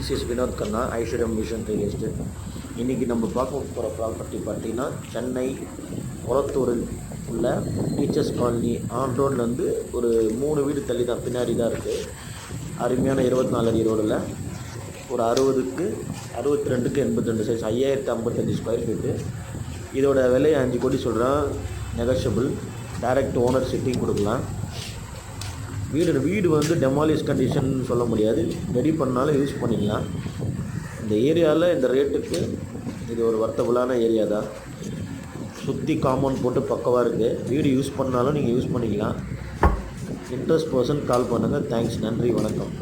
This is Vinod கண்ணா, ஐஸ்வர்யம் mission real estate. இன்றைக்கி நம்ம பார்க்க போகிற ப்ராப்பர்ட்டி பார்த்தீங்கன்னா சென்னை கொளத்தூரில் உள்ள டீச்சர்ஸ் காலனி ஆன் ரோட்லேருந்து ஒரு 3 வீடு தள்ளி தான் பின்னாடி தான் இருக்குது. அருமையான 24 அடி ரோடில் ஒரு 60க்கு 62க்கு 82 சைஸ் 5055 ஸ்கொயர் ஃபீட்டு. இதோட விலை 5 கோடி சொல்கிறேன், நெகோஷியபிள். டைரக்ட் ஓனர் சிட்டிங் கொடுக்கலாம். வீடு வந்து டெமாலிஷ் கண்டிஷன் சொல்ல முடியாது, ரெடி பண்ணாலும் யூஸ் பண்ணிக்கலாம். இந்த ஏரியாவில் இந்த ரேட்டுக்கு இது ஒரு வர்த்தபுளான ஏரியா தான். சுற்றி காம்பவுண்ட் போட்டு பக்கவாக இருக்குது. வீடு யூஸ் பண்ணாலும் நீங்கள் யூஸ் பண்ணிக்கலாம். இன்ட்ரெஸ்ட் பர்சன் கால் பண்ணுங்கள். தேங்க்ஸ், நன்றி, வணக்கம்.